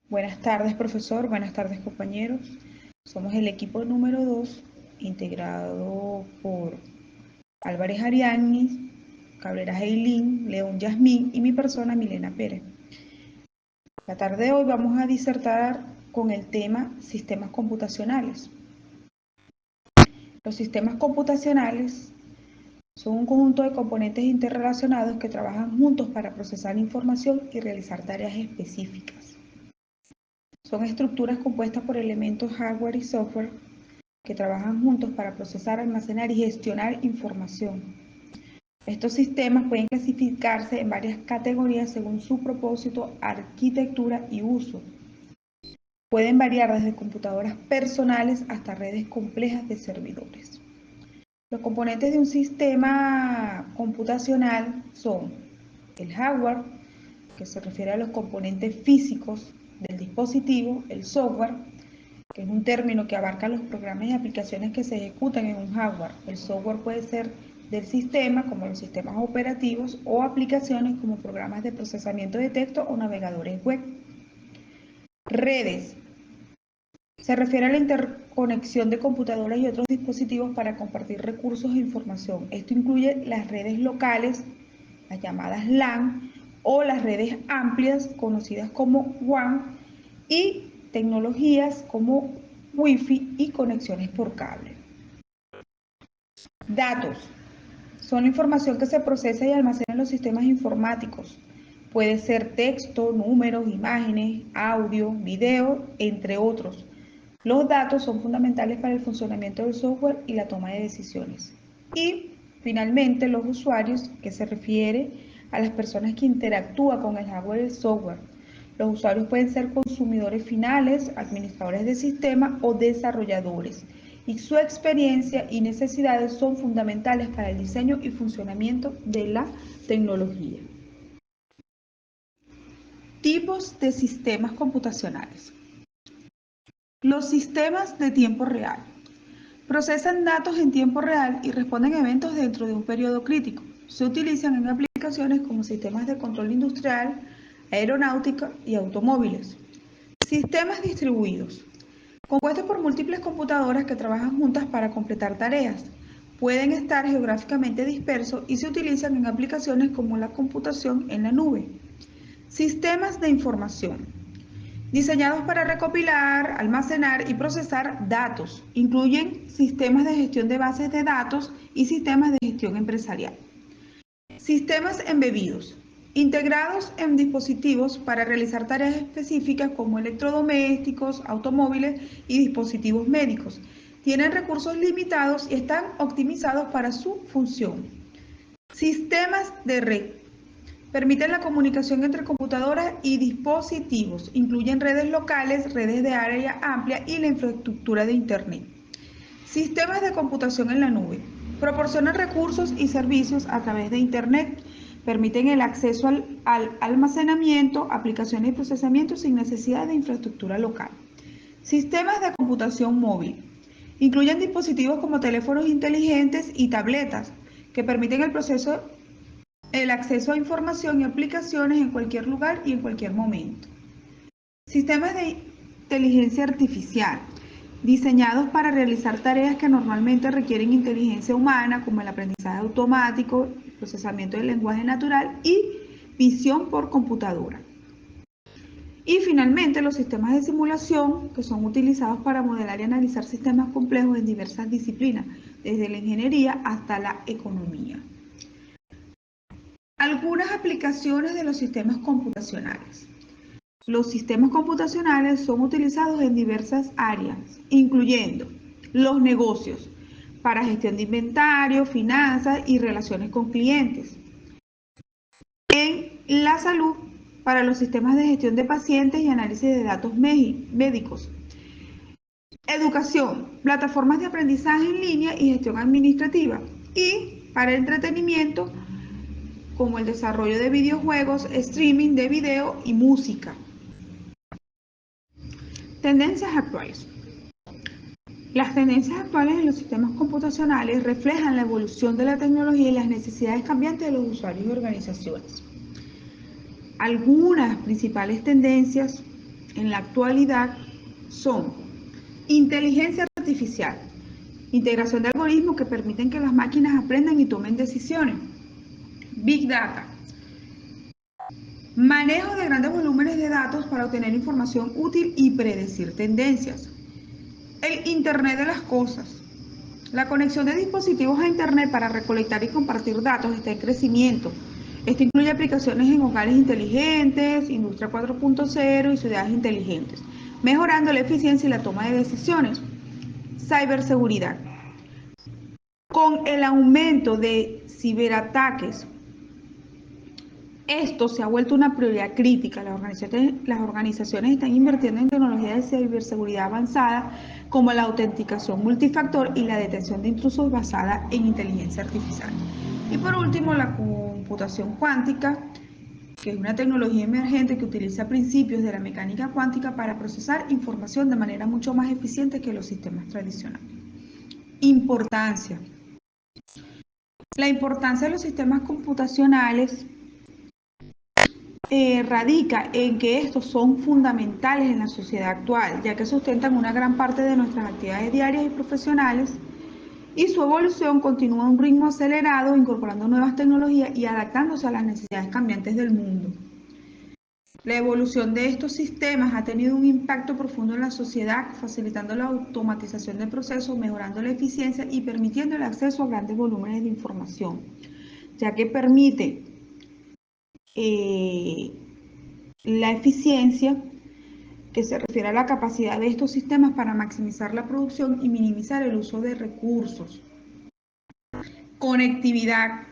Buenas tardes, profesor. Buenas tardes, compañeros. Somos el equipo número 2, integrado por Álvarez Ariadne, Cabrera Jailín, León Yasmín y mi persona, Milena Pérez. La tarde de hoy vamos a disertar con el tema sistemas computacionales. Los sistemas computacionales son un conjunto de componentes interrelacionados que trabajan juntos para procesar información y realizar tareas específicas. Son estructuras compuestas por elementos hardware y software que trabajan juntos para procesar, almacenar y gestionar información. Estos sistemas pueden clasificarse en varias categorías según su propósito, arquitectura y uso. Pueden variar desde computadoras personales hasta redes complejas de servidores. Los componentes de un sistema computacional son el hardware, que se refiere a los componentes físicos del dispositivo, el software, que es un término que abarca los programas y aplicaciones que se ejecutan en un hardware. El software puede ser del sistema, como los sistemas operativos, o aplicaciones como programas de procesamiento de texto o navegadores web. Redes. Se refiere a la interconexión de computadoras y otros dispositivos para compartir recursos e información. Esto incluye las redes locales, las llamadas LAN, o las redes amplias, conocidas como WAN, y tecnologías como Wi-Fi y conexiones por cable. Datos. Son la información que se procesa y almacena en los sistemas informáticos. Puede ser texto, números, imágenes, audio, video, entre otros. Los datos son fundamentales para el funcionamiento del software y la toma de decisiones. Y, finalmente, los usuarios, que se refiere a las personas que interactúan con el hardware y el software. Los usuarios pueden ser consumidores finales, administradores de sistema o desarrolladores, y su experiencia y necesidades son fundamentales para el diseño y funcionamiento de la tecnología. Tipos de sistemas computacionales. Los sistemas de tiempo real procesan datos en tiempo real y responden a eventos dentro de un periodo crítico. Se utilizan en aplicaciones como sistemas de control industrial, aeronáutica y automóviles. Sistemas distribuidos. Compuestos por múltiples computadoras que trabajan juntas para completar tareas. Pueden estar geográficamente dispersos y se utilizan en aplicaciones como la computación en la nube. Sistemas de información. Diseñados para recopilar, almacenar y procesar datos. Incluyen sistemas de gestión de bases de datos y sistemas de gestión empresarial. Sistemas embebidos. Integrados en dispositivos para realizar tareas específicas como electrodomésticos, automóviles y dispositivos médicos. Tienen recursos limitados y están optimizados para su función. Sistemas de red. Permiten la comunicación entre computadoras y dispositivos. Incluyen redes locales, redes de área amplia y la infraestructura de Internet. Sistemas de computación en la nube. Proporcionan recursos y servicios a través de Internet. Permiten el acceso al almacenamiento, aplicaciones y procesamiento sin necesidad de infraestructura local. Sistemas de computación móvil. Incluyen dispositivos como teléfonos inteligentes y tabletas que permiten el acceso a información y aplicaciones en cualquier lugar y en cualquier momento. Sistemas de inteligencia artificial, diseñados para realizar tareas que normalmente requieren inteligencia humana, como el aprendizaje automático, el procesamiento del lenguaje natural y visión por computadora. Y finalmente, los sistemas de simulación, que son utilizados para modelar y analizar sistemas complejos en diversas disciplinas, desde la ingeniería hasta la economía. Algunas aplicaciones de los sistemas computacionales. Los sistemas computacionales son utilizados en diversas áreas, incluyendo los negocios, para gestión de inventario, finanzas y relaciones con clientes. En la salud, para los sistemas de gestión de pacientes y análisis de datos médicos. Educación, plataformas de aprendizaje en línea y gestión administrativa. Y para el entretenimiento, como el desarrollo de videojuegos, streaming de video y música. Tendencias actuales. Las tendencias actuales en los sistemas computacionales reflejan la evolución de la tecnología y las necesidades cambiantes de los usuarios y organizaciones. Algunas principales tendencias en la actualidad son inteligencia artificial, integración de algoritmos que permiten que las máquinas aprendan y tomen decisiones, Big Data, manejo de grandes volúmenes de datos para obtener información útil y predecir tendencias, el Internet de las cosas. La conexión de dispositivos a Internet para recolectar y compartir datos está en crecimiento. Esto incluye aplicaciones en hogares inteligentes, industria 4.0 y ciudades inteligentes, mejorando la eficiencia y la toma de decisiones. Ciberseguridad. Con el aumento de ciberataques, esto se ha vuelto una prioridad crítica. Las organizaciones están invirtiendo en tecnologías de ciberseguridad avanzada como la autenticación multifactor y la detección de intrusos basada en inteligencia artificial. Y por último, la computación cuántica, que es una tecnología emergente que utiliza principios de la mecánica cuántica para procesar información de manera mucho más eficiente que los sistemas tradicionales. Importancia. La importancia de los sistemas computacionales radica en que estos son fundamentales en la sociedad actual, ya que sustentan una gran parte de nuestras actividades diarias y profesionales, y su evolución continúa a un ritmo acelerado, incorporando nuevas tecnologías y adaptándose a las necesidades cambiantes del mundo. La evolución de estos sistemas ha tenido un impacto profundo en la sociedad, facilitando la automatización de procesos, mejorando la eficiencia y permitiendo el acceso a grandes volúmenes de información, ya que permite eh, la eficiencia, que se refiere a la capacidad de estos sistemas para maximizar la producción y minimizar el uso de recursos. Conectividad,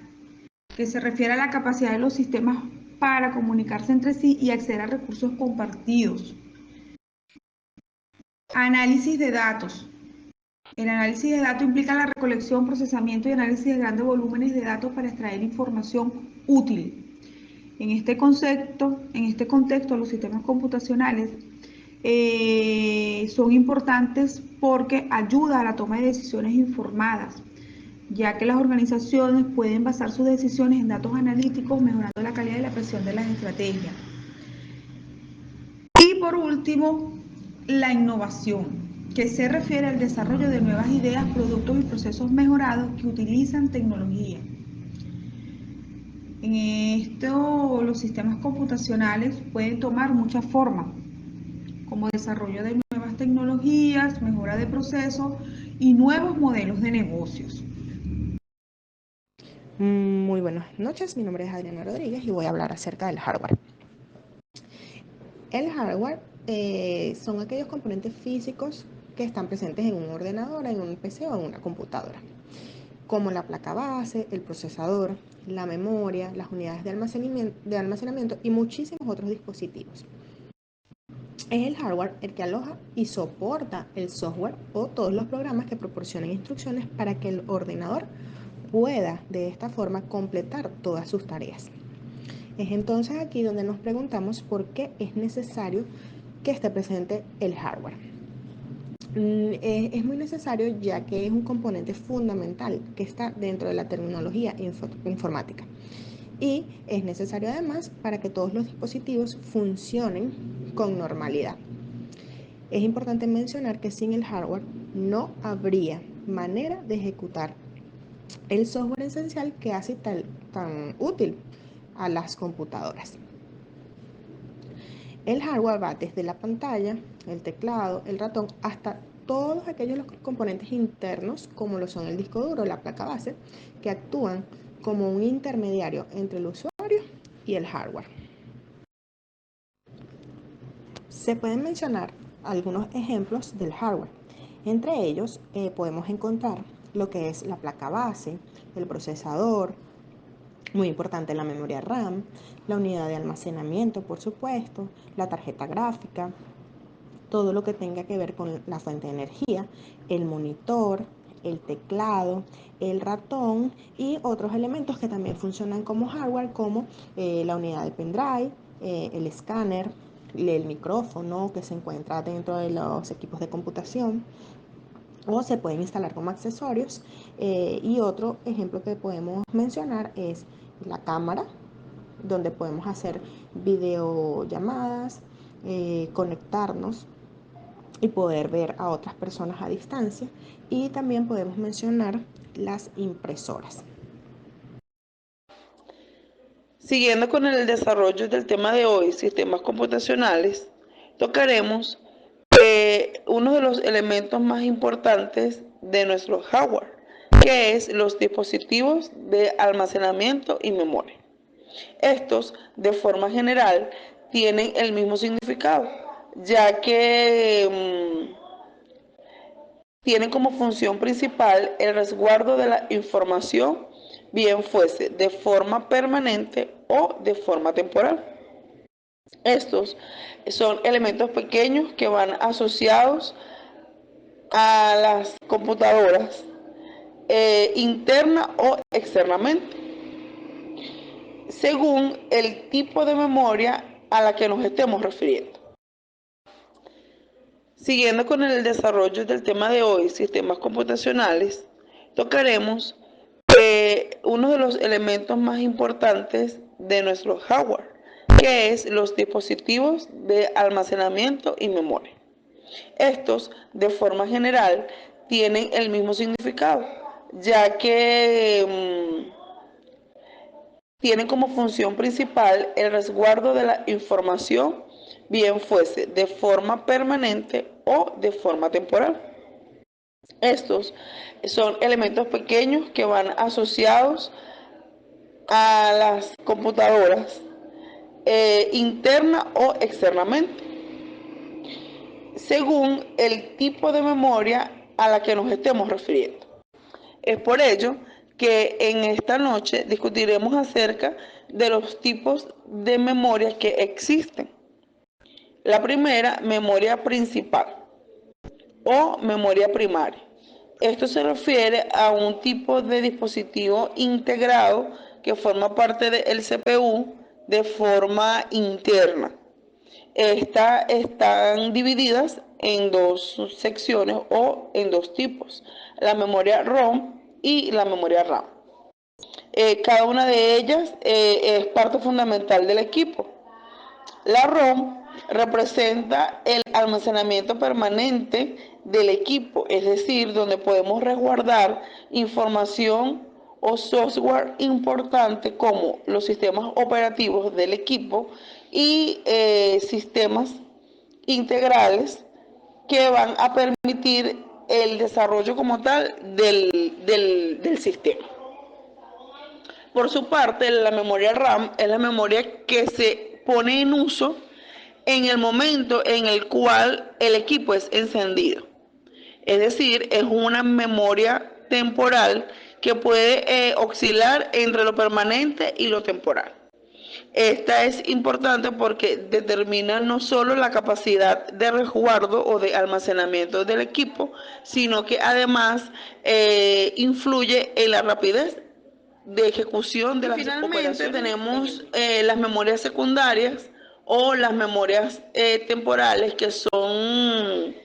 que se refiere a la capacidad de los sistemas para comunicarse entre sí y acceder a recursos compartidos. Análisis de datos. El análisis de datos implica la recolección, procesamiento y análisis de grandes volúmenes de datos para extraer información útil. En este contexto, los sistemas computacionales son importantes porque ayuda a la toma de decisiones informadas, ya que las organizaciones pueden basar sus decisiones en datos analíticos, mejorando la calidad y la presión de las estrategias. Y por último, la innovación, que se refiere al desarrollo de nuevas ideas, productos y procesos mejorados que utilizan tecnología. En esto, los sistemas computacionales pueden tomar muchas formas, como desarrollo de nuevas tecnologías, mejora de procesos y nuevos modelos de negocios. Muy buenas noches, mi nombre es Adriana Rodríguez y voy a hablar acerca del hardware. El hardware son aquellos componentes físicos que están presentes en un ordenador, en un PC o en una computadora, como la placa base, el procesador, la memoria, las unidades de almacenamiento y muchísimos otros dispositivos. Es el hardware el que aloja y soporta el software o todos los programas que proporcionen instrucciones para que el ordenador pueda de esta forma completar todas sus tareas. Es entonces aquí donde nos preguntamos por qué es necesario que esté presente el hardware. Es muy necesario ya que es un componente fundamental que está dentro de la terminología informática. Y es necesario además para que todos los dispositivos funcionen con normalidad. Es importante mencionar que sin el hardware no habría manera de ejecutar el software esencial que hace tan útil a las computadoras. El hardware va desde la pantalla, el teclado, el ratón, hasta todos aquellos componentes internos, como lo son el disco duro, la placa base, que actúan como un intermediario entre el usuario y el hardware. Se pueden mencionar algunos ejemplos del hardware. Entre ellos podemos encontrar lo que es la placa base, el procesador, muy importante la memoria RAM, la unidad de almacenamiento, por supuesto, la tarjeta gráfica, todo lo que tenga que ver con la fuente de energía, el monitor, el teclado, el ratón y otros elementos que también funcionan como hardware, como la unidad de pendrive, el escáner, el micrófono que se encuentra dentro de los equipos de computación o se pueden instalar como accesorios. Y otro ejemplo que podemos mencionar es la cámara, donde podemos hacer videollamadas, conectarnos y poder ver a otras personas a distancia. Y también podemos mencionar las impresoras. Siguiendo con el desarrollo del tema de hoy, sistemas computacionales, tocaremos uno de los elementos más importantes de nuestro hardware, que es los dispositivos de almacenamiento y memoria. Estos, de forma general, tienen el mismo significado, ya que tienen como función principal el resguardo de la información, bien fuese de forma permanente o de forma temporal. Estos son elementos pequeños que van asociados a las computadoras interna o externamente, según el tipo de memoria a la que nos estemos refiriendo. Siguiendo con el desarrollo del tema de hoy, sistemas computacionales, tocaremos uno de los elementos más importantes de nuestro hardware, que es los dispositivos de almacenamiento y memoria. Estos, de forma general, tienen el mismo significado, ya que tienen como función principal el resguardo de la información, bien fuese de forma permanente o de forma temporal. Estos son elementos pequeños que van asociados a las computadoras interna o externamente, según el tipo de memoria a la que nos estemos refiriendo. Es por ello que en esta noche discutiremos acerca de los tipos de memoria que existen. La primera, memoria principal o memoria primaria. Esto se refiere a un tipo de dispositivo integrado que forma parte del CPU de forma interna. Estas están divididas en dos secciones o en dos tipos, la memoria ROM y la memoria RAM. Cada una de ellas es parte fundamental del equipo. La ROM representa el almacenamiento permanente del equipo, es decir, donde podemos resguardar información o software importante como los sistemas operativos del equipo y sistemas integrales que van a permitir el desarrollo como tal del sistema. Por su parte, la memoria RAM es la memoria que se pone en uso en el momento en el cual el equipo es encendido. Es decir, es una memoria temporal que puede oscilar entre lo permanente y lo temporal. Esta es importante porque determina no solo la capacidad de resguardo o de almacenamiento del equipo, sino que además influye en la rapidez de ejecución de las operaciones. Finalmente tenemos las memorias secundarias o las memorias temporales, que son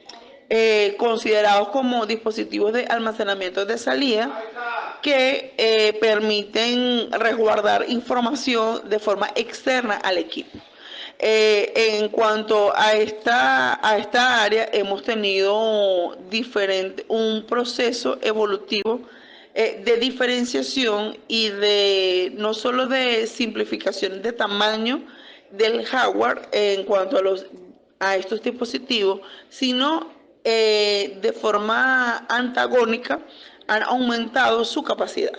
considerados como dispositivos de almacenamiento de salida que permiten resguardar información de forma externa al equipo. En cuanto a esta área, hemos tenido un proceso evolutivo de diferenciación y de no solo de simplificación de tamaño del hardware en cuanto a estos dispositivos, sino de forma antagónica han aumentado su capacidad.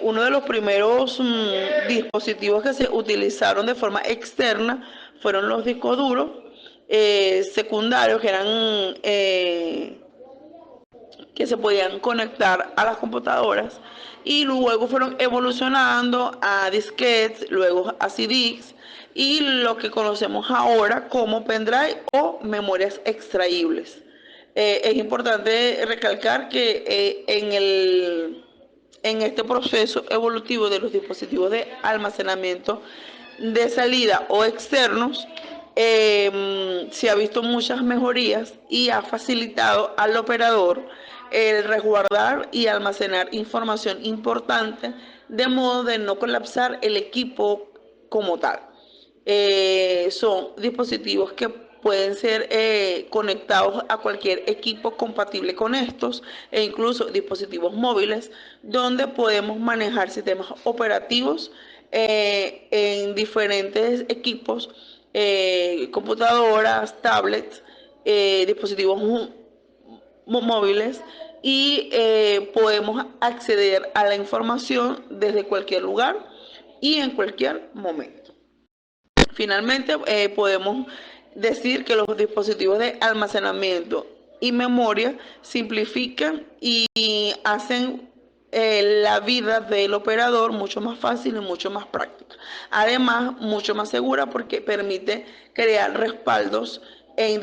Uno de los primeros dispositivos que se utilizaron de forma externa fueron los discos duros secundarios, que eran que se podían conectar a las computadoras, y luego fueron evolucionando a disquetes, luego a CDs y lo que conocemos ahora como pendrive o memorias extraíbles. Es importante recalcar que en este proceso evolutivo de los dispositivos de almacenamiento de salida o externos, se ha visto muchas mejorías y ha facilitado al operador el resguardar y almacenar información importante de modo de no colapsar el equipo como tal. Son dispositivos que pueden ser conectados a cualquier equipo compatible con estos e incluso dispositivos móviles donde podemos manejar sistemas operativos en diferentes equipos, computadoras, tablets, dispositivos móviles y podemos acceder a la información desde cualquier lugar y en cualquier momento. Finalmente, podemos decir que los dispositivos de almacenamiento y memoria simplifican y hacen la vida del operador mucho más fácil y mucho más práctica. Además, mucho más segura porque permite crear respaldos en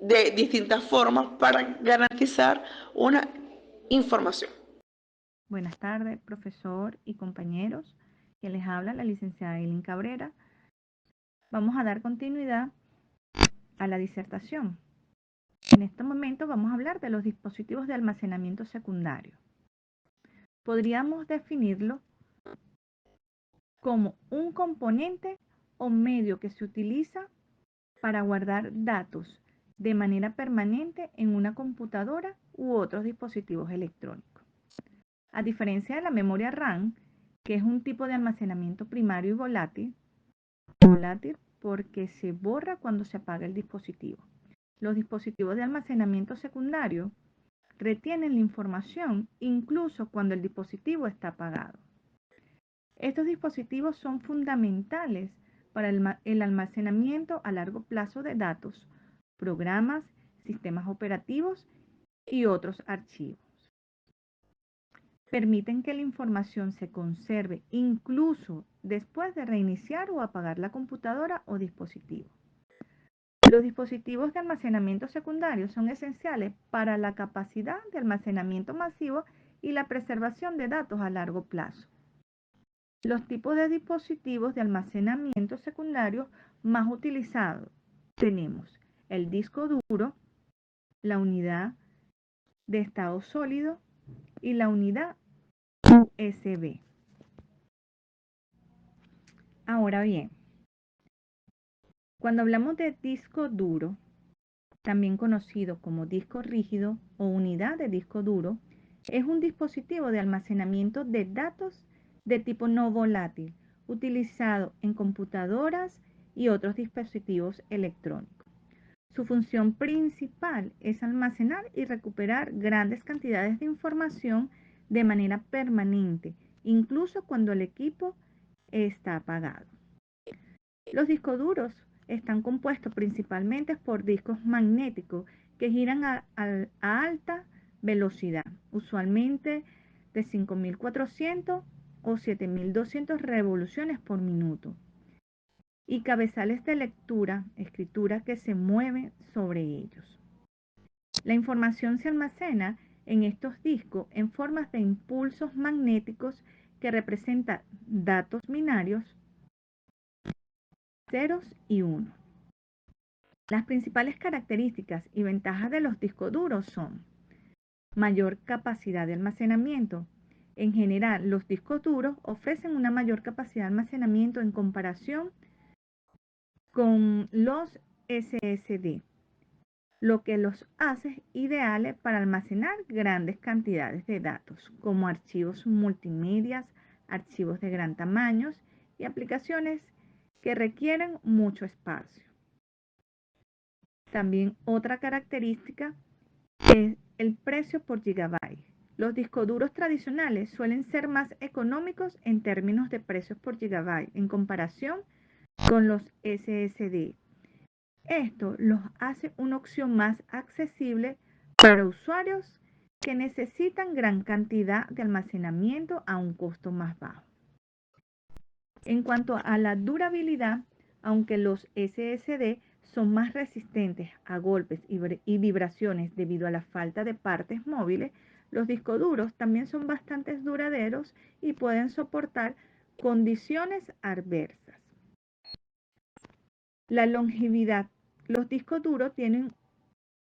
de distintas formas para garantizar una información. Buenas tardes, profesor y compañeros. Quien les habla, la licenciada Eileen Cabrera. Vamos a dar continuidad a la disertación. En este momento vamos a hablar de los dispositivos de almacenamiento secundario. Podríamos definirlo como un componente o medio que se utiliza para guardar datos de manera permanente en una computadora u otros dispositivos electrónicos. A diferencia de la memoria RAM, que es un tipo de almacenamiento primario y volátil porque se borra cuando se apaga el dispositivo. Los dispositivos de almacenamiento secundario retienen la información incluso cuando el dispositivo está apagado. Estos dispositivos son fundamentales para el almacenamiento a largo plazo de datos, programas, sistemas operativos y otros archivos. Permiten que la información se conserve incluso después de reiniciar o apagar la computadora o dispositivo. Los dispositivos de almacenamiento secundario son esenciales para la capacidad de almacenamiento masivo y la preservación de datos a largo plazo. Los tipos de dispositivos de almacenamiento secundario más utilizados tenemos el disco duro, la unidad de estado sólido y la unidad USB. Ahora bien, cuando hablamos de disco duro, también conocido como disco rígido o unidad de disco duro, es un dispositivo de almacenamiento de datos de tipo no volátil, utilizado en computadoras y otros dispositivos electrónicos. Su función principal es almacenar y recuperar grandes cantidades de información de manera permanente, incluso cuando el equipo está apagado. Los discos duros están compuestos principalmente por discos magnéticos que giran a alta velocidad, usualmente de 5.400 o 7.200 revoluciones por minuto, y cabezales de lectura, escritura que se mueven sobre ellos. La información se almacena en estos discos en formas de impulsos magnéticos que representan datos binarios, ceros y unos. Las principales características y ventajas de los discos duros son mayor capacidad de almacenamiento. En general, los discos duros ofrecen una mayor capacidad de almacenamiento en comparación con los SSD, lo que los hace ideales para almacenar grandes cantidades de datos, como archivos multimedia, archivos de gran tamaño y aplicaciones que requieren mucho espacio. También otra característica es el precio por gigabyte. Los discos duros tradicionales suelen ser más económicos en términos de precios por gigabyte en comparación con los SSD. Esto los hace una opción más accesible para usuarios que necesitan gran cantidad de almacenamiento a un costo más bajo. En cuanto a la durabilidad, aunque los SSD son más resistentes a golpes y vibraciones debido a la falta de partes móviles, los discos duros también son bastante duraderos y pueden soportar condiciones adversas. La longevidad. Los discos duros tienen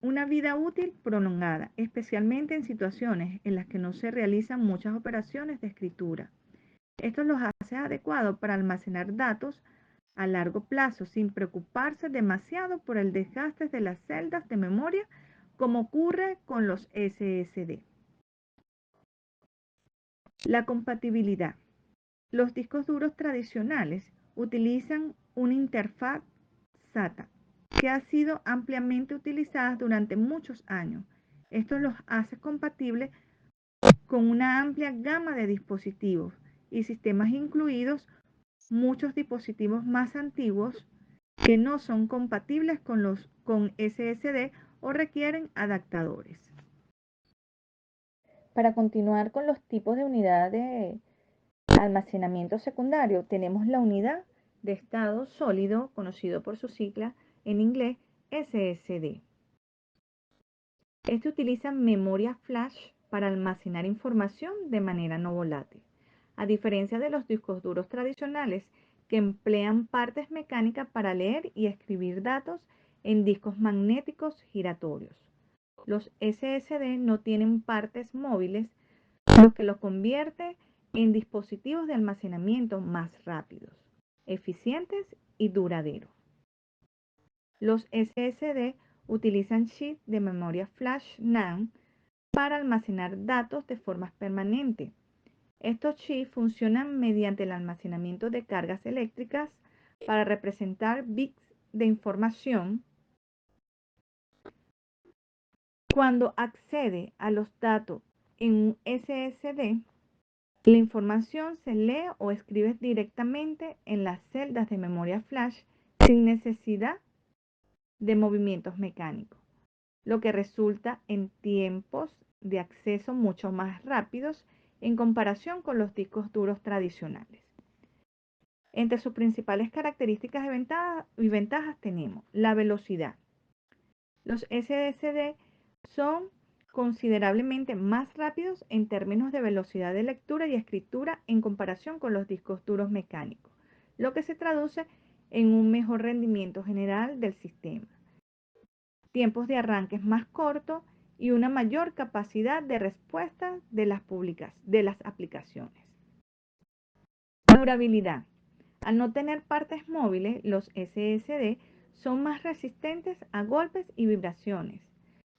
una vida útil prolongada, especialmente en situaciones en las que no se realizan muchas operaciones de escritura. Esto los hace adecuados para almacenar datos a largo plazo sin preocuparse demasiado por el desgaste de las celdas de memoria como ocurre con los SSD. La compatibilidad. Los discos duros tradicionales utilizan una interfaz SATA que ha sido ampliamente utilizada durante muchos años. Esto los hace compatibles con una amplia gama de dispositivos y sistemas, incluidos muchos dispositivos más antiguos que no son compatibles con SSD o requieren adaptadores. Para continuar con los tipos de unidad de almacenamiento secundario, tenemos la unidad de estado sólido, conocido por su sigla en inglés SSD. Este utiliza memoria flash para almacenar información de manera no volátil, a diferencia de los discos duros tradicionales que emplean partes mecánicas para leer y escribir datos en discos magnéticos giratorios. Los SSD no tienen partes móviles, lo que los convierte en dispositivos de almacenamiento más rápidos, eficientes y duraderos. Los SSD utilizan chips de memoria flash NAND para almacenar datos de forma permanente. Estos chips funcionan mediante el almacenamiento de cargas eléctricas para representar bits de información. Cuando accede a los datos en un SSD, la información se lee o escribe directamente en las celdas de memoria flash sin necesidad de movimientos mecánicos, lo que resulta en tiempos de acceso mucho más rápidos en comparación con los discos duros tradicionales. Entre sus principales características y ventajas tenemos la velocidad. Los SSD son considerablemente más rápidos en términos de velocidad de lectura y escritura en comparación con los discos duros mecánicos, lo que se traduce en un mejor rendimiento general del sistema, tiempos de arranques más cortos y una mayor capacidad de respuesta de las aplicaciones. Durabilidad. Al no tener partes móviles, los SSD son más resistentes a golpes y vibraciones,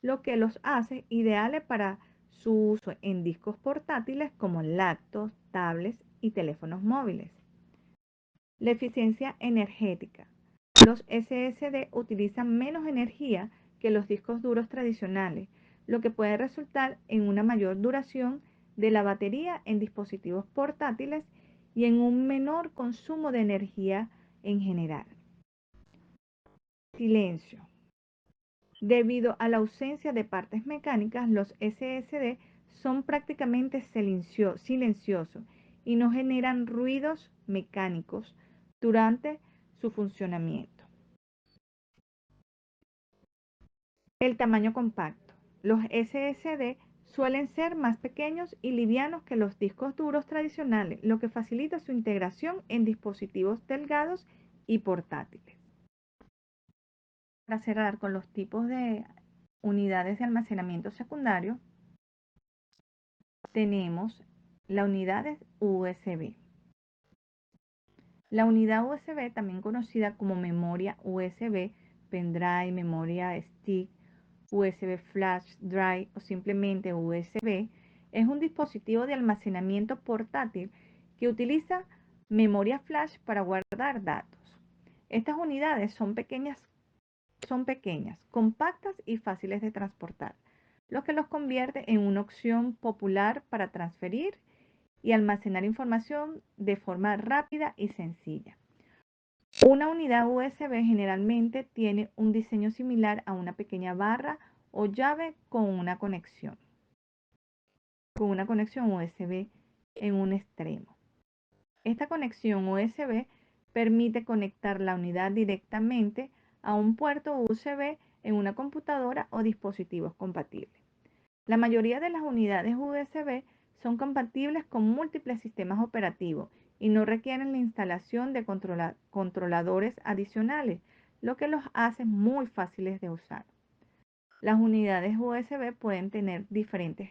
lo que los hace ideales para su uso en discos portátiles como laptops, tablets y teléfonos móviles. La eficiencia energética. Los SSD utilizan menos energía que los discos duros tradicionales, lo que puede resultar en una mayor duración de la batería en dispositivos portátiles y en un menor consumo de energía en general. Silencio. Debido a la ausencia de partes mecánicas, los SSD son prácticamente silenciosos y no generan ruidos mecánicos durante su funcionamiento. El tamaño compacto. Los SSD suelen ser más pequeños y livianos que los discos duros tradicionales, lo que facilita su integración en dispositivos delgados y portátiles. Para cerrar con los tipos de unidades de almacenamiento secundario, tenemos la unidad USB. La unidad USB, también conocida como memoria USB, pendrive, memoria stick, USB flash drive o simplemente USB, es un dispositivo de almacenamiento portátil que utiliza memoria flash para guardar datos. Estas unidades son pequeñas, compactas y fáciles de transportar, lo que los convierte en una opción popular para transferir y almacenar información de forma rápida y sencilla. Una unidad USB generalmente tiene un diseño similar a una pequeña barra o llave con una conexión USB en un extremo. Esta conexión USB permite conectar la unidad directamente a un puerto USB en una computadora o dispositivos compatibles. La mayoría de las unidades USB son compatibles con múltiples sistemas operativos y no requieren la instalación de controladores adicionales, lo que los hace muy fáciles de usar. Las unidades USB pueden tener diferentes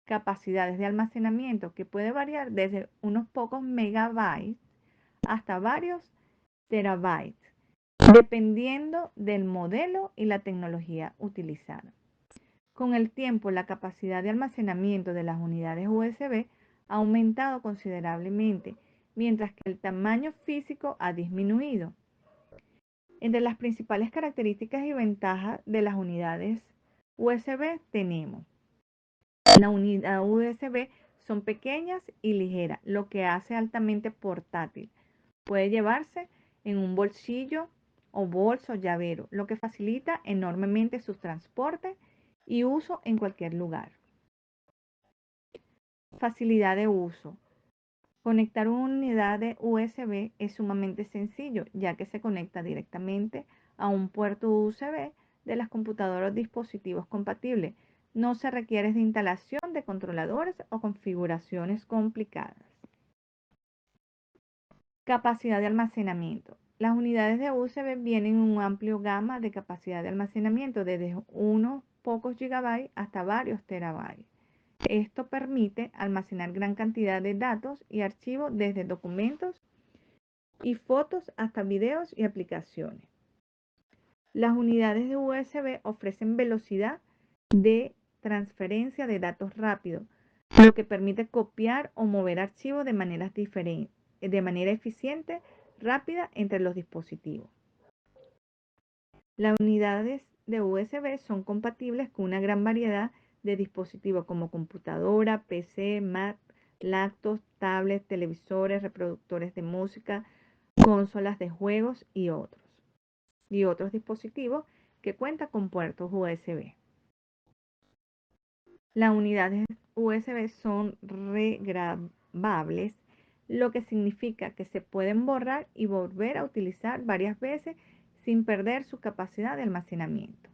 capacidades de almacenamiento que puede variar desde unos pocos megabytes hasta varios terabytes, dependiendo del modelo y la tecnología utilizada. Con el tiempo, la capacidad de almacenamiento de las unidades USB ha aumentado considerablemente, mientras que el tamaño físico ha disminuido. Entre las principales características y ventajas de las unidades USB tenemos: la unidad USB son pequeñas y ligeras, lo que hace altamente portátil. Puede llevarse en un bolsillo o bolso o llavero, lo que facilita enormemente su transporte y uso en cualquier lugar. Facilidad de uso. Conectar una unidad de USB es sumamente sencillo, ya que se conecta directamente a un puerto USB de las computadoras o dispositivos compatibles. No se requiere de instalación de controladores o configuraciones complicadas. Capacidad de almacenamiento. Las unidades de USB vienen en un amplio gama de capacidad de almacenamiento, desde unos pocos gigabytes hasta varios terabytes. Esto permite almacenar gran cantidad de datos y archivos, desde documentos y fotos hasta videos y aplicaciones. Las unidades de USB ofrecen velocidad de transferencia de datos rápido, lo que permite copiar o mover archivos de manera eficiente, rápida entre los dispositivos. Las unidades de USB son compatibles con una gran variedad de dispositivos como computadora, PC, Mac, laptops, tablets, televisores, reproductores de música, consolas de juegos y otros dispositivos que cuentan con puertos USB. Las unidades USB son regrabables, lo que significa que se pueden borrar y volver a utilizar varias veces sin perder su capacidad de almacenamiento.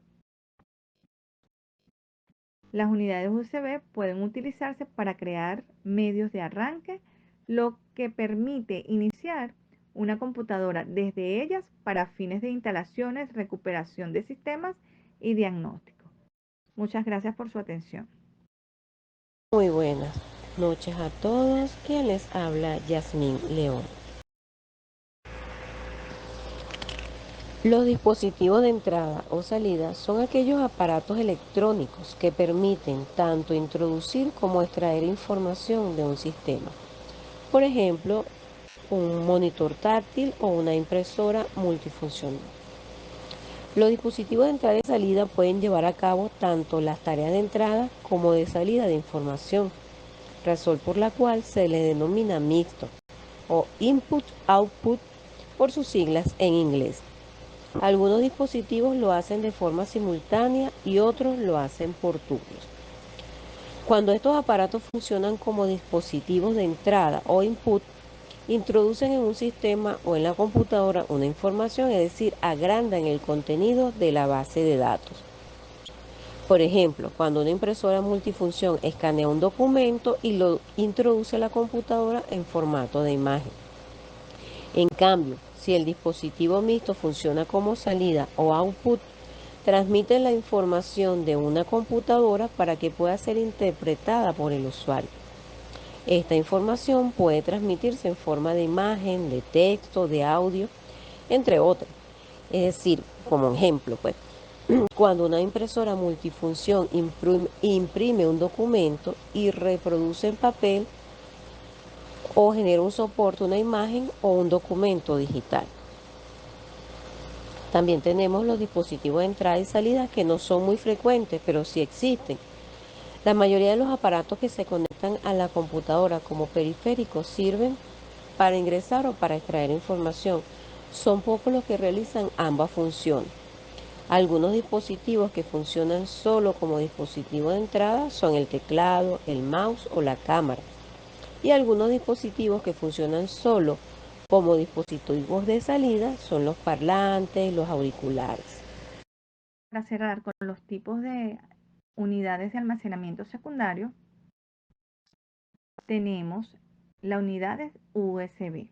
Las unidades USB pueden utilizarse para crear medios de arranque, lo que permite iniciar una computadora desde ellas para fines de instalaciones, recuperación de sistemas y diagnóstico. Muchas gracias por su atención. Muy buenas noches a todos. Quien les habla, Yasmín León. Los dispositivos de entrada o salida son aquellos aparatos electrónicos que permiten tanto introducir como extraer información de un sistema. Por ejemplo, un monitor táctil o una impresora multifuncional. Los dispositivos de entrada y salida pueden llevar a cabo tanto las tareas de entrada como de salida de información, razón por la cual se le denomina mixto o input-output por sus siglas en inglés. Algunos dispositivos lo hacen de forma simultánea y otros lo hacen por turnos. Cuando estos aparatos funcionan como dispositivos de entrada o input, introducen en un sistema o en la computadora una información, es decir, agrandan el contenido de la base de datos. Por ejemplo, cuando una impresora multifunción escanea un documento y lo introduce a la computadora en formato de imagen. En cambio, si el dispositivo mixto funciona como salida o output, transmite la información de una computadora para que pueda ser interpretada por el usuario. Esta información puede transmitirse en forma de imagen, de texto, de audio, entre otras. Es decir, como ejemplo, cuando una impresora multifunción imprime un documento y reproduce en papel o genera un soporte, una imagen o un documento digital. También tenemos los dispositivos de entrada y salida, que no son muy frecuentes, pero sí existen. La mayoría de los aparatos que se conectan a la computadora como periféricos sirven para ingresar o para extraer información. Son pocos los que realizan ambas funciones. Algunos dispositivos que funcionan solo como dispositivo de entrada son el teclado, el mouse o la cámara. Y algunos dispositivos que funcionan solo como dispositivos de salida son los parlantes, los auriculares. Para cerrar con los tipos de unidades de almacenamiento secundario, tenemos la unidad USB.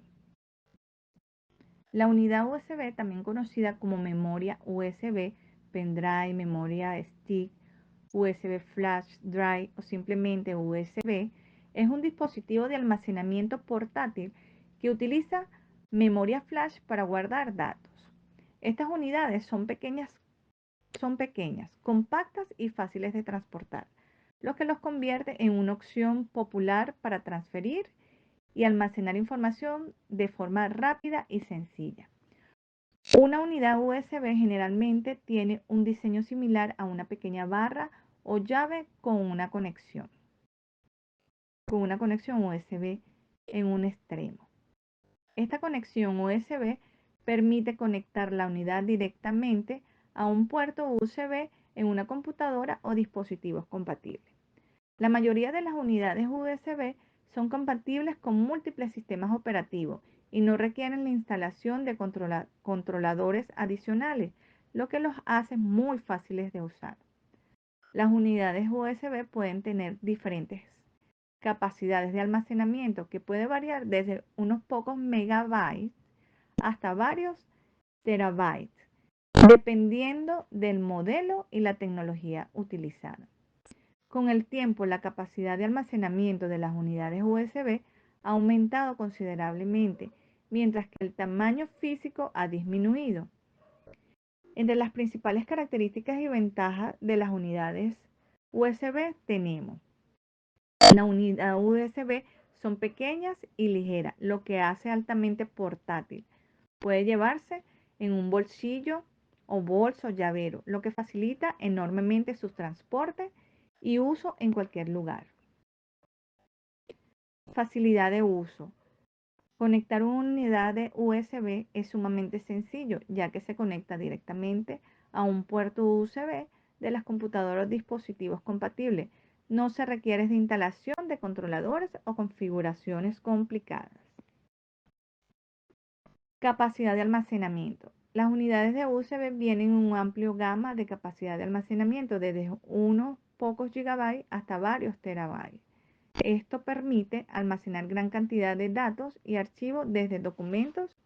La unidad USB, también conocida como memoria USB, pendrive, memoria stick USB Flash Drive o simplemente USB, es un dispositivo de almacenamiento portátil que utiliza memoria flash para guardar datos. Estas unidades son pequeñas, compactas y fáciles de transportar, lo que los convierte en una opción popular para transferir y almacenar información de forma rápida y sencilla. Una unidad USB generalmente tiene un diseño similar a una pequeña barra o llave con una conexión USB en un extremo. Esta conexión USB permite conectar la unidad directamente a un puerto USB en una computadora o dispositivos compatibles. La mayoría de las unidades USB son compatibles con múltiples sistemas operativos y no requieren la instalación de controladores adicionales, lo que los hace muy fáciles de usar. Las unidades USB pueden tener diferentes capacidades de almacenamiento que puede variar desde unos pocos megabytes hasta varios terabytes, dependiendo del modelo y la tecnología utilizada. Con el tiempo, la capacidad de almacenamiento de las unidades USB ha aumentado considerablemente, mientras que el tamaño físico ha disminuido. Entre las principales características y ventajas de las unidades USB tenemos: la unidad USB son pequeñas y ligeras, lo que hace altamente portátil. Puede llevarse en un bolsillo o bolso o llavero, lo que facilita enormemente su transporte y uso en cualquier lugar. Facilidad de uso. Conectar una unidad de USB es sumamente sencillo, ya que se conecta directamente a un puerto USB de las computadoras o dispositivos compatibles. No se requiere de instalación de controladores o configuraciones complicadas. Capacidad de almacenamiento. Las unidades de USB vienen en un amplio gama de capacidad de almacenamiento, desde unos pocos gigabytes hasta varios terabytes. Esto permite almacenar gran cantidad de datos y archivos, desde documentos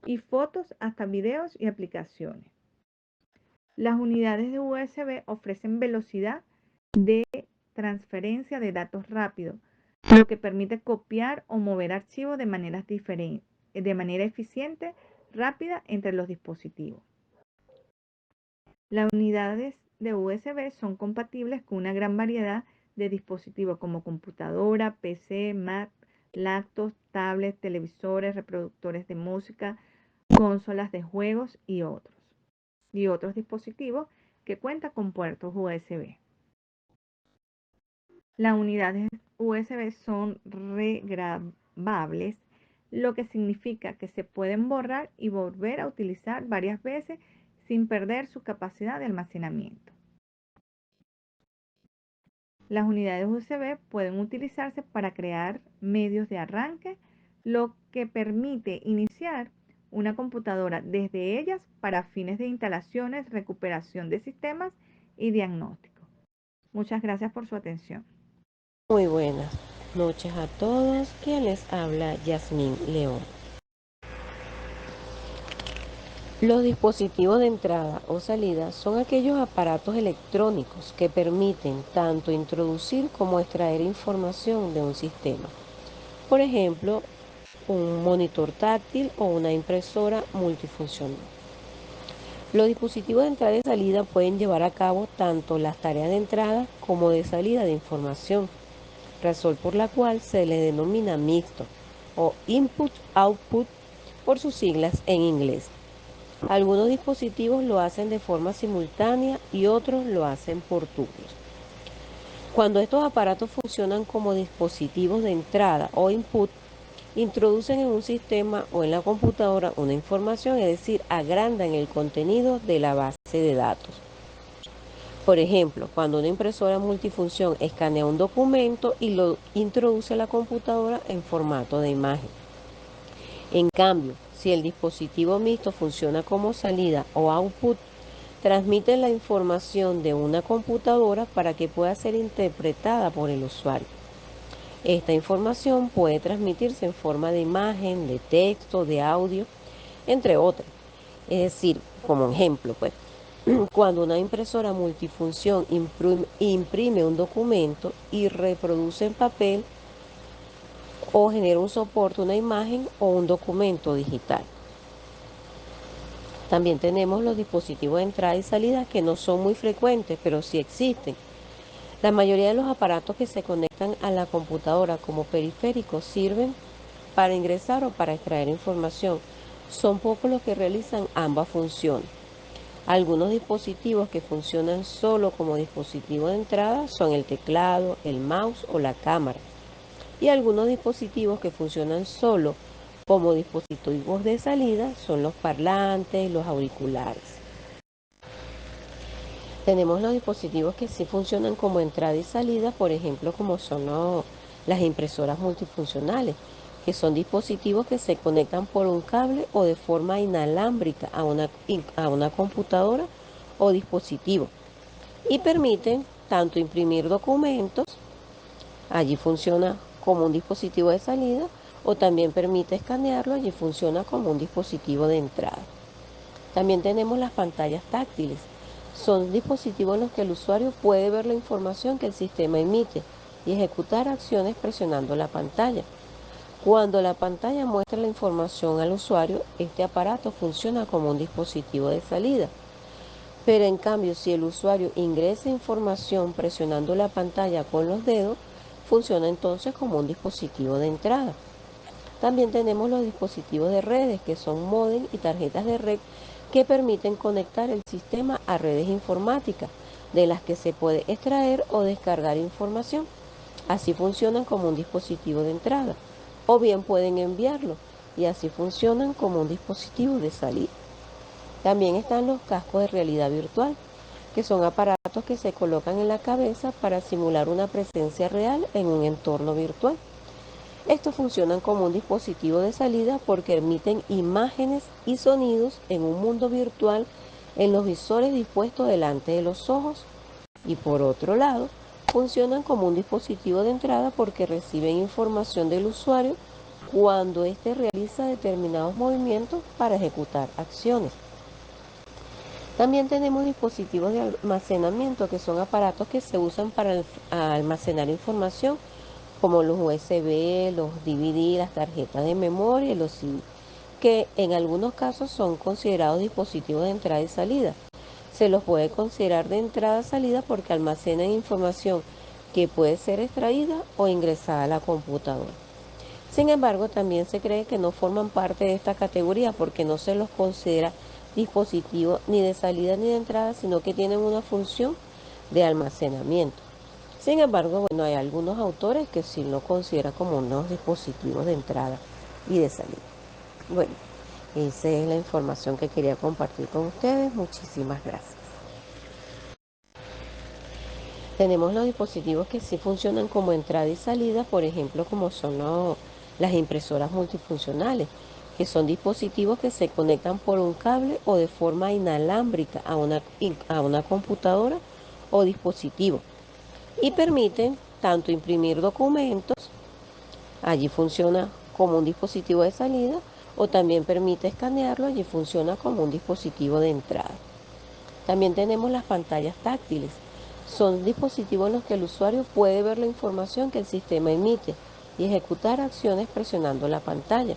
y fotos hasta videos y aplicaciones. Las unidades de USB ofrecen velocidad de transferencia de datos rápido, lo que permite copiar o mover archivos de manera eficiente, rápida entre los dispositivos. Las unidades de USB son compatibles con una gran variedad de dispositivos como computadora, PC, Mac, laptops, tablets, televisores, reproductores de música, consolas de juegos y otros dispositivos que cuentan con puertos USB. Las unidades USB son regrabables, lo que significa que se pueden borrar y volver a utilizar varias veces sin perder su capacidad de almacenamiento. Las unidades USB pueden utilizarse para crear medios de arranque, lo que permite iniciar una computadora desde ellas para fines de instalaciones, recuperación de sistemas y diagnóstico. Muchas gracias por su atención. Muy buenas noches a todos. Quien les habla, Yasmín León. Los dispositivos de entrada o salida son aquellos aparatos electrónicos que permiten tanto introducir como extraer información de un sistema. Por ejemplo, un monitor táctil o una impresora multifuncional. Los dispositivos de entrada y salida pueden llevar a cabo tanto las tareas de entrada como de salida de información, razón por la cual se le denomina mixto o input-output por sus siglas en inglés. Algunos dispositivos lo hacen de forma simultánea y otros lo hacen por turnos. Cuando estos aparatos funcionan como dispositivos de entrada o input, introducen en un sistema o en la computadora una información, es decir, agrandan el contenido de la base de datos. Por ejemplo, cuando una impresora multifunción escanea un documento y lo introduce a la computadora en formato de imagen. En cambio, si el dispositivo mixto funciona como salida o output, transmite la información de una computadora para que pueda ser interpretada por el usuario. Esta información puede transmitirse en forma de imagen, de texto, de audio, entre otras. Es decir, como ejemplo, Cuando una impresora multifunción imprime un documento y reproduce en papel o genera un soporte, una imagen o un documento digital. También tenemos los dispositivos de entrada y salida que no son muy frecuentes, pero sí existen. La mayoría de los aparatos que se conectan a la computadora como periféricos sirven para ingresar o para extraer información. Son pocos los que realizan ambas funciones. Algunos dispositivos que funcionan solo como dispositivo de entrada son el teclado, el mouse o la cámara. Y algunos dispositivos que funcionan solo como dispositivos de salida son los parlantes, los auriculares. Tenemos los dispositivos que sí funcionan como entrada y salida, por ejemplo, como son las impresoras multifuncionales, que son dispositivos que se conectan por un cable o de forma inalámbrica a una computadora o dispositivo y permiten tanto imprimir documentos, allí funciona como un dispositivo de salida, o también permite escanearlo, allí funciona como un dispositivo de entrada. También tenemos las pantallas táctiles. Son dispositivos en los que el usuario puede ver la información que el sistema emite y ejecutar acciones presionando la pantalla. Cuando la pantalla muestra la información al usuario, este aparato funciona como un dispositivo de salida. Pero en cambio, si el usuario ingresa información presionando la pantalla con los dedos, funciona entonces como un dispositivo de entrada. También tenemos los dispositivos de redes, que son módem y tarjetas de red que permiten conectar el sistema a redes informáticas, de las que se puede extraer o descargar información. Así funcionan como un dispositivo de entrada, o bien pueden enviarlo, y así funcionan como un dispositivo de salida. También están los cascos de realidad virtual, que son aparatos que se colocan en la cabeza para simular una presencia real en un entorno virtual. Estos funcionan como un dispositivo de salida porque emiten imágenes y sonidos en un mundo virtual en los visores dispuestos delante de los ojos, y por otro lado, funcionan como un dispositivo de entrada porque reciben información del usuario cuando éste realiza determinados movimientos para ejecutar acciones. También tenemos dispositivos de almacenamiento, que son aparatos que se usan para almacenar información, como los USB, los DVD, las tarjetas de memoria y los CD, que en algunos casos son considerados dispositivos de entrada y salida. Se los puede considerar de entrada y salida porque almacenan información que puede ser extraída o ingresada a la computadora. Sin embargo, también se cree que no forman parte de esta categoría porque no se los considera dispositivos ni de salida ni de entrada, sino que tienen una función de almacenamiento. Sin embargo, bueno, hay algunos autores que sí lo consideran como unos dispositivos de entrada y de salida. Bueno, esa es la información que quería compartir con ustedes. Muchísimas gracias. Tenemos los dispositivos que sí funcionan como entrada y salida, por ejemplo, como son las impresoras multifuncionales, que son dispositivos que se conectan por un cable o de forma inalámbrica a una computadora o dispositivo y permiten tanto imprimir documentos, allí funciona como un dispositivo de salida, o también permite escanearlo, allí funciona como un dispositivo de entrada. También tenemos las pantallas táctiles. Son dispositivos en los que el usuario puede ver la información que el sistema emite y ejecutar acciones presionando la pantalla.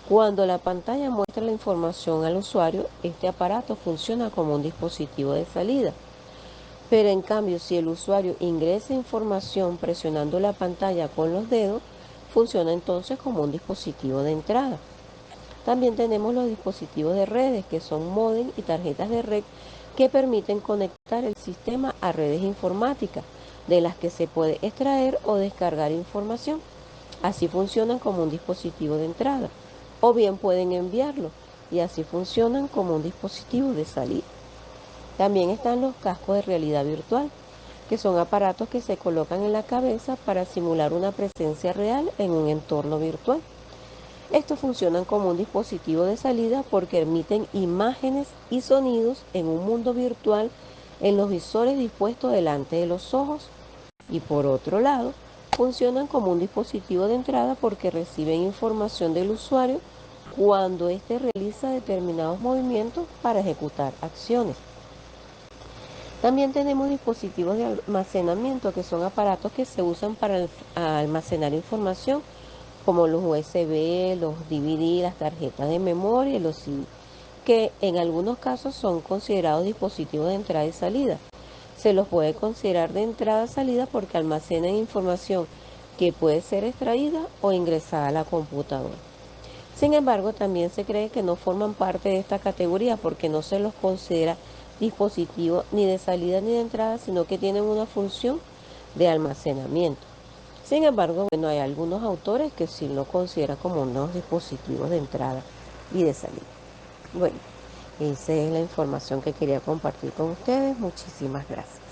Cuando la pantalla muestra la información al usuario, este aparato funciona como un dispositivo de salida. Pero en cambio, si el usuario ingresa información presionando la pantalla con los dedos, funciona entonces como un dispositivo de entrada. También tenemos los dispositivos de redes, que son módem y tarjetas de red que permiten conectar el sistema a redes informáticas, de las que se puede extraer o descargar información. Así funcionan como un dispositivo de entrada, o bien pueden enviarlo, y así funcionan como un dispositivo de salida. También están los cascos de realidad virtual, que son aparatos que se colocan en la cabeza para simular una presencia real en un entorno virtual. Estos funcionan como un dispositivo de salida porque emiten imágenes y sonidos en un mundo virtual en los visores dispuestos delante de los ojos, y por otro lado, funcionan como un dispositivo de entrada porque reciben información del usuario cuando éste realiza determinados movimientos para ejecutar acciones. También tenemos dispositivos de almacenamiento, que son aparatos que se usan para almacenar información, como los USB, los DVD, las tarjetas de memoria y los CD, que en algunos casos son considerados dispositivos de entrada y salida. Se los puede considerar de entrada y salida porque almacenan información que puede ser extraída o ingresada a la computadora. Sin embargo, también se cree que no forman parte de esta categoría porque no se los considera dispositivos ni de salida ni de entrada, sino que tienen una función de almacenamiento. Sin embargo, bueno, hay algunos autores que sí lo consideran como unos dispositivos de entrada y de salida. Bueno, esa es la información que quería compartir con ustedes. Muchísimas gracias.